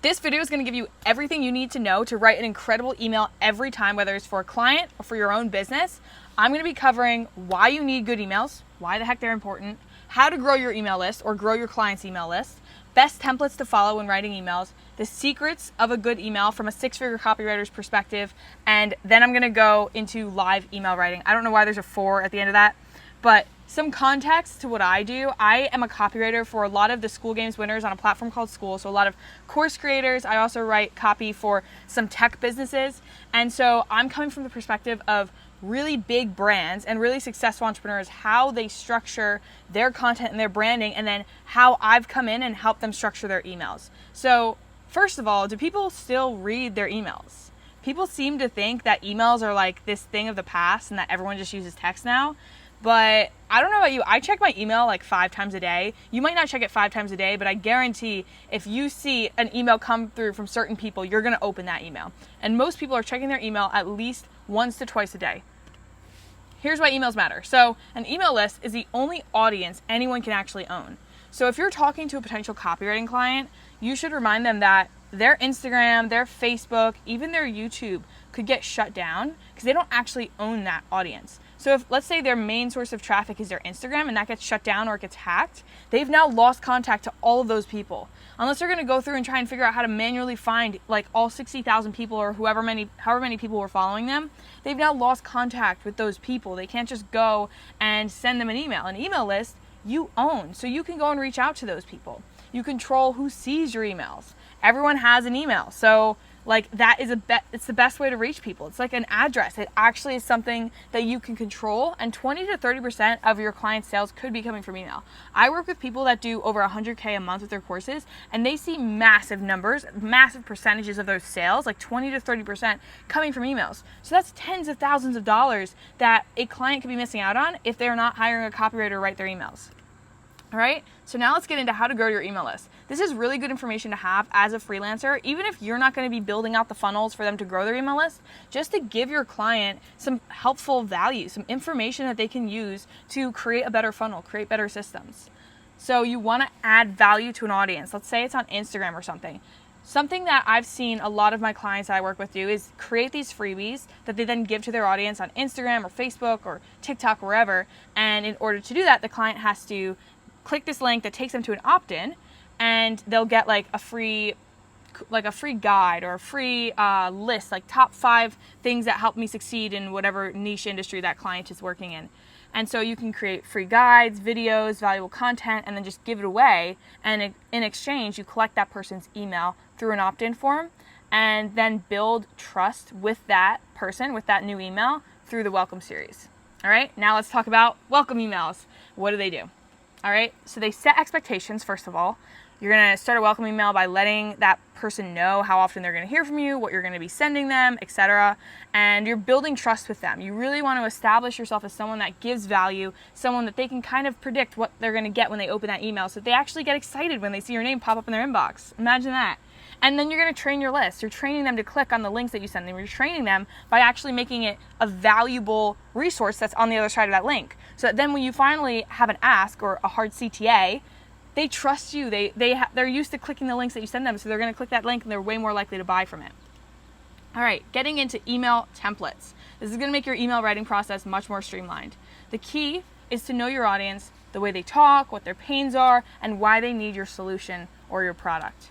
This video is going to give you everything you need to know to write an incredible email every time, whether it's for a client or for your own business. I'm going to be covering why you need good emails, why the heck they're important, how to grow your email list or grow your client's email list, best templates to follow when writing emails, the secrets of a good email from a six-figure copywriter's perspective, and then I'm going to go into live email writing. I don't know why there's a 4 at the end of that, but some context to what I do. I am a copywriter for a lot of the School Games winners on a platform called School. So a lot of course creators. I also write copy for some tech businesses. And so I'm coming from the perspective of really big brands and really successful entrepreneurs, how they structure their content and their branding, and then how I've come in and helped them structure their emails. So first of all, do people still read their emails? People seem to think that emails are like this thing of the past and that everyone just uses text now. But I don't know about you, I check my email like 5 times a day. You might not check it 5 times a day, but I guarantee if you see an email come through from certain people, you're gonna open that email. And most people are checking their email at least once to twice a day. Here's why emails matter. So an email list is the only audience anyone can actually own. So if you're talking to a potential copywriting client, you should remind them that their Instagram, their Facebook, even their YouTube could get shut down because they don't actually own that audience. So if, let's say, their main source of traffic is their Instagram and that gets shut down or it gets hacked, they've now lost contact to all of those people. Unless they're going to go through and try and figure out how to manually find like all 60,000 people or however many people were following them, they've now lost contact with those people. They can't just go and send them an email. An email list you own, so you can go and reach out to those people. You control who sees your emails. Everyone has an email, so like that is it's the best way to reach people. It's like an address. It actually is something that you can control, and 20 to 30% of your client sales could be coming from email. I work with people that do over 100K a month with their courses, and they see massive numbers, massive percentages of those sales, like 20 to 30% coming from emails. So that's tens of thousands of dollars that a client could be missing out on if they're not hiring a copywriter to write their emails. All right, so now let's get into how to grow your email list. This is really good information to have as a freelancer, even if you're not going to be building out the funnels for them to grow their email list, just to give your client some helpful value, some information that they can use to create a better funnel, create better systems. So you want to add value to an audience. Let's say it's on Instagram or something. Something that I've seen a lot of my clients that I work with do is create these freebies that they then give to their audience on Instagram or Facebook or TikTok, wherever. And in order to do that, the client has to click this link that takes them to an opt-in, and they'll get like a free guide or a free list, like top 5 things that help me succeed in whatever niche industry that client is working in. And so you can create free guides, videos, valuable content, and then just give it away. And in exchange, you collect that person's email through an opt-in form, and then build trust with that person, with that new email, through the welcome series. All right, now let's talk about welcome emails. What do? All right, so they set expectations, first of all. You're going to start a welcome email by letting that person know how often they're going to hear from you, what you're going to be sending them, etc. And you're building trust with them. You really want to establish yourself as someone that gives value, someone that they can kind of predict what they're going to get when they open that email, so that they actually get excited when they see your name pop up in their inbox. Imagine that. And then you're going to train your list. You're training them to click on the links that you send them. You're training them by actually making it a valuable resource that's on the other side of that link. So that then when you finally have an ask or a hard CTA, they trust you. They're used to clicking the links that you send them, so they're going to click that link and they're way more likely to buy from it. All right, getting into email templates. This is going to make your email writing process much more streamlined. The key is to know your audience, the way they talk, what their pains are, and why they need your solution or your product.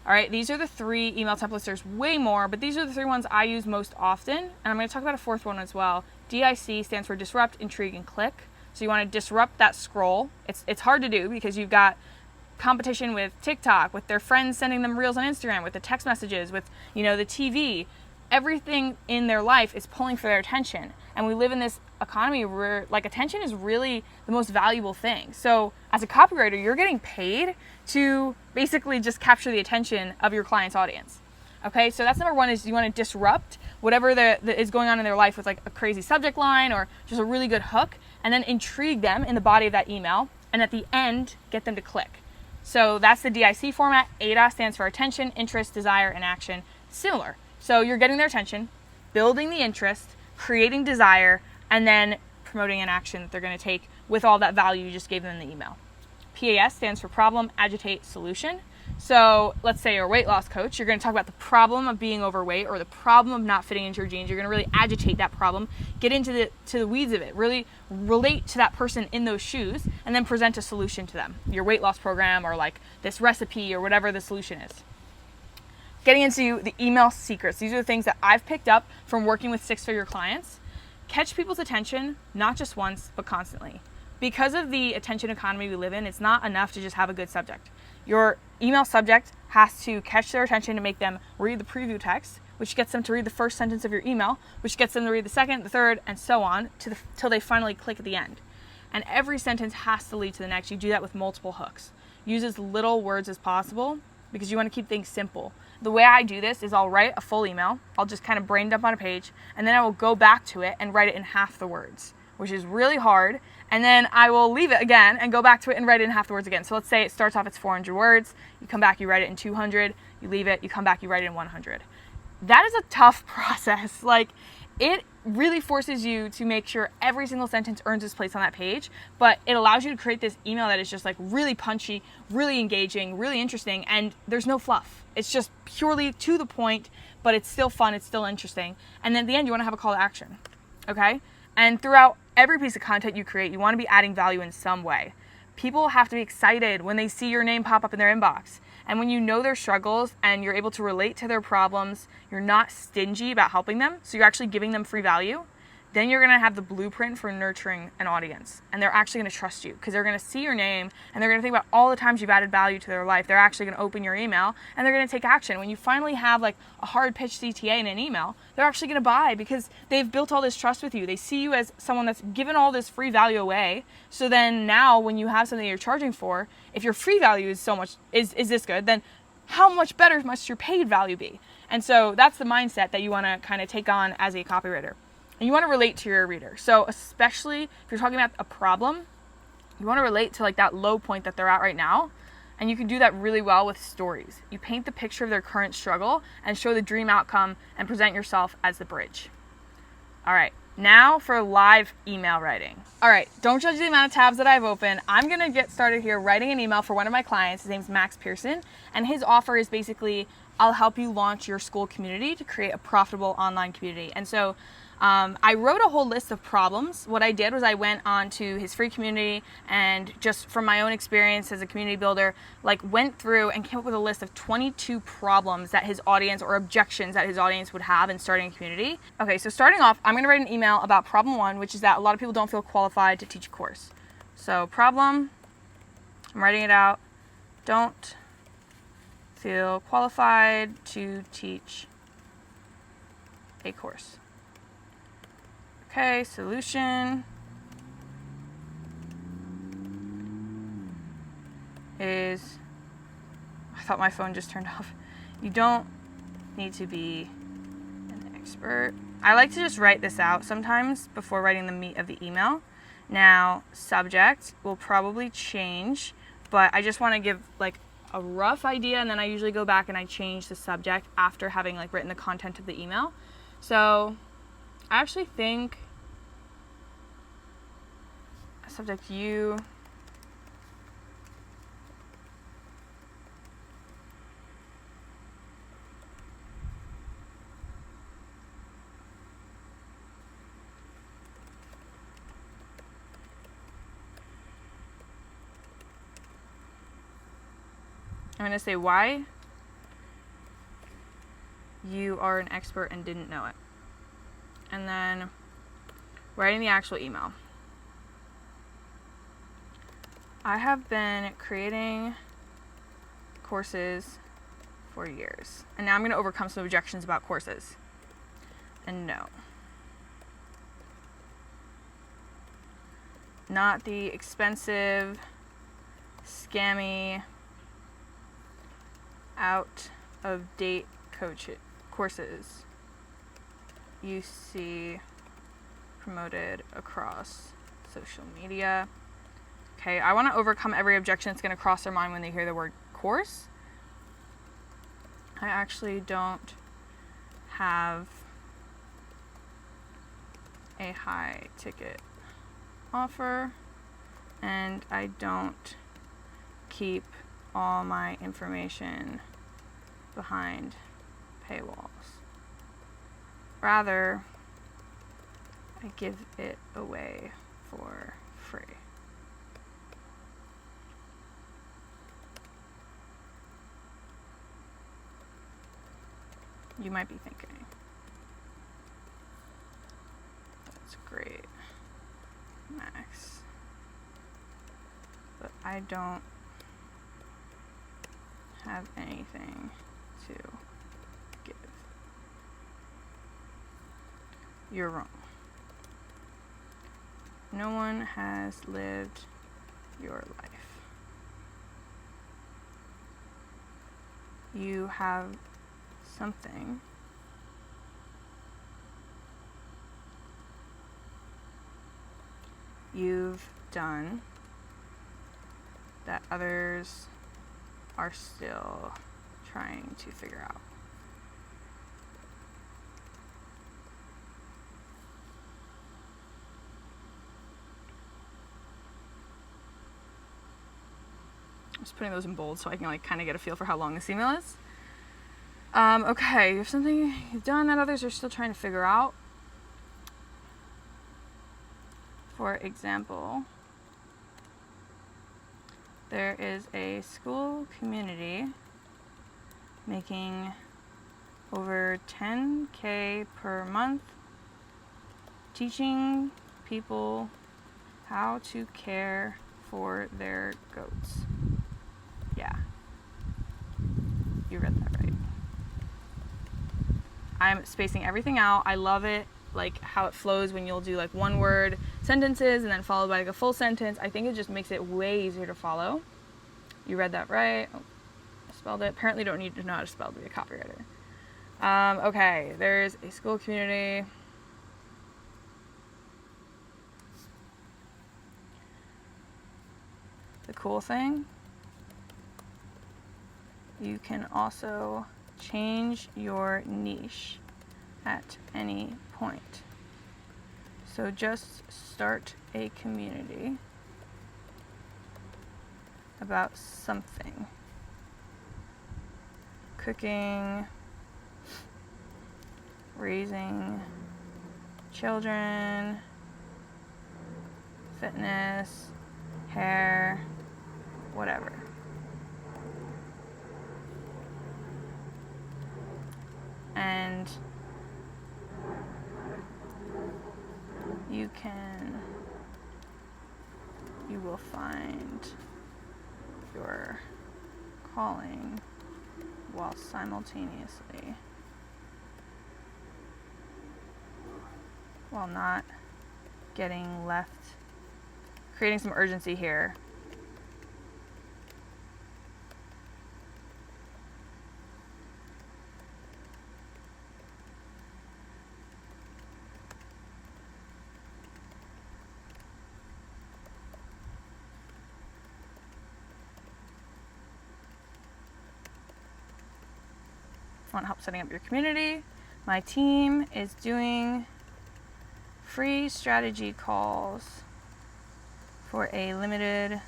All right, these are the 3 email templates. There's way more, but these are the 3 ones I use most often. And I'm going to talk about a 4th one as well. DIC stands for disrupt, intrigue, and click. So you want to disrupt that scroll. It's hard to do because you've got competition with TikTok, with their friends sending them reels on Instagram, with the text messages, with the TV. Everything in their life is pulling for their attention. And we live in this economy where like attention is really the most valuable thing. So as a copywriter, you're getting paid to basically just capture the attention of your client's audience. Okay, so that's number 1, is you want to disrupt whatever is going on in their life with like a crazy subject line or just a really good hook, and then intrigue them in the body of that email, and at the end, get them to click. So that's the DIC format. ADA stands for attention, interest, desire, and action. Similar. So you're getting their attention, building the interest, creating desire, and then promoting an action that they're going to take with all that value you just gave them in the email. PAS stands for problem, agitate, solution. So let's say you're a weight loss coach. You're going to talk about the problem of being overweight or the problem of not fitting into your jeans. You're going to really agitate that problem, get into the weeds of it, really relate to that person in those shoes, and then present a solution to them. Your weight loss program or like this recipe or whatever the solution is. Getting into the email secrets. These are the things that I've picked up from working with six-figure clients. Catch people's attention, not just once, but constantly. Because of the attention economy we live in, it's not enough to just have a good subject. Your email subject has to catch their attention to make them read the preview text, which gets them to read the first sentence of your email, which gets them to read the second, the third, and so on till they finally click at the end. And every sentence has to lead to the next. You do that with multiple hooks. Use as little words as possible because you want to keep things simple. The way I do this is I'll write a full email. I'll just kind of brain dump on a page, and then I will go back to it and write it in half the words, which is really hard. And then I will leave it again and go back to it and write it in half the words again. So let's say it starts off, it's 400 words. You come back, you write it in 200. You leave it, you come back, you write it in 100. That is a tough process. Like, it really forces you to make sure every single sentence earns its place on that page, but it allows you to create this email that is just like really punchy, really engaging, really interesting, and there's no fluff. It's just purely to the point, but it's still fun, it's still interesting. And then at the end, you want to have a call to action, okay? And throughout every piece of content you create, you want to be adding value in some way. People have to be excited when they see your name pop up in their inbox. And when you know their struggles and you're able to relate to their problems, you're not stingy about helping them, so you're actually giving them free value, then you're going to have the blueprint for nurturing an audience. And they're actually going to trust you because they're going to see your name and they're going to think about all the times you've added value to their life. They're actually going to open your email and they're going to take action. When you finally have like a hard pitch CTA in an email, they're actually going to buy because they've built all this trust with you. They see you as someone that's given all this free value away. So then now when you have something you're charging for, if your free value is so much, is this good, then how much better must your paid value be? And so that's the mindset that you want to kind of take on as a copywriter. And you want to relate to your reader. So especially if you're talking about a problem, you want to relate to like that low point that they're at right now. And you can do that really well with stories. You paint the picture of their current struggle and show the dream outcome and present yourself as the bridge. All right, now for live email writing. All right, don't judge the amount of tabs that I have open. I'm going to get started here writing an email for one of my clients. His name's Max Pearson. And his offer is basically, I'll help you launch your school community to create a profitable online community. And so I wrote a whole list of problems. What I did was I went on to his free community and just from my own experience as a community builder, like went through and came up with a list of 22 problems that his audience or objections that his audience would have in starting a community. Okay, so starting off, I'm going to write an email about problem one, which is that a lot of people don't feel qualified to teach a course. So problem, I'm writing it out, don't feel qualified to teach a course. Okay, solution is, I thought my phone just turned off. You don't need to be an expert. I like to just write this out sometimes before writing the meat of the email. Now, subject will probably change, but I just want to give like a rough idea, and then I usually go back and I change the subject after having like written the content of the email. So I actually think subject you I'm going to say why you are an expert and didn't know it. And then writing the actual email. I have been creating courses for years. And now I'm going to overcome some objections about courses. And no. Not the expensive, scammy, out-of-date courses you see promoted across social media. Okay, I want to overcome every objection that's going to cross their mind when they hear the word course. I actually don't have a high ticket offer, and I don't keep all my information behind paywalls. Rather, I give it away for free. You might be thinking, that's great, Max, but I don't have anything to give. You're wrong. No one has lived your life. You have something you've done that others are still trying to figure out. I'm just putting those in bold so I can kind of get a feel for how long this email is. Okay, you have something you've done that others are still trying to figure out. For example, there is a school community making over $10,000 per month teaching people how to care for their goats. Yeah, you read that right. I'm spacing everything out. I love it, like how it flows when you'll do like one word sentences and then followed by like a full sentence. I think it just makes it way easier to follow. You read that right. Oh, I spelled it. Apparently don't need to know how to spell to be a copywriter. Okay, there's a school community. The cool thing, you can also change your niche at any point. So just start a community about something. Cooking, raising children, fitness, hair, whatever. And you will find your calling while simultaneously, while not getting left, creating some urgency here. Want help setting up your community? My team is doing free strategy calls for a limited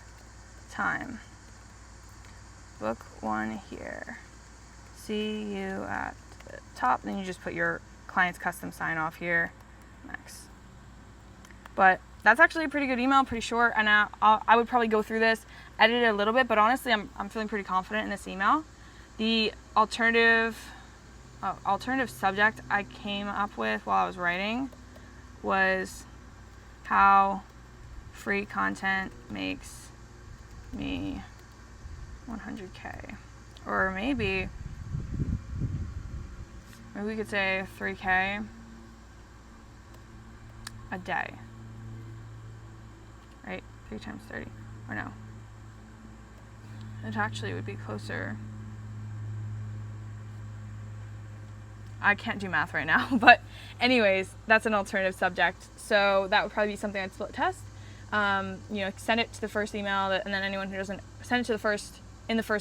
time. Book one here. See you at the top. Then you just put your client's custom sign off here. Max. But that's actually a pretty good email, pretty short. And I would probably go through this, edit it a little bit, but honestly, I'm feeling pretty confident in this email. The alternative subject I came up with while I was writing was how free content makes me 100K. Or maybe we could say 3K a day. Right? 3 times 30. Or no. It actually would be closer. I can't do math right now, but anyways, that's an alternative subject. So that would probably be something I'd split test. Send it to the first email, and then anyone who doesn't, send it to the first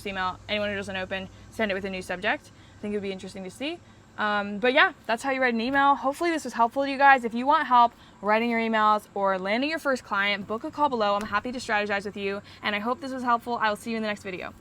email. Anyone who doesn't open, send it with a new subject. I think it would be interesting to see. But yeah, that's how you write an email. Hopefully this was helpful to you guys. If you want help writing your emails or landing your first client, book a call below. I'm happy to strategize with you, and I hope this was helpful. I will see you in the next video.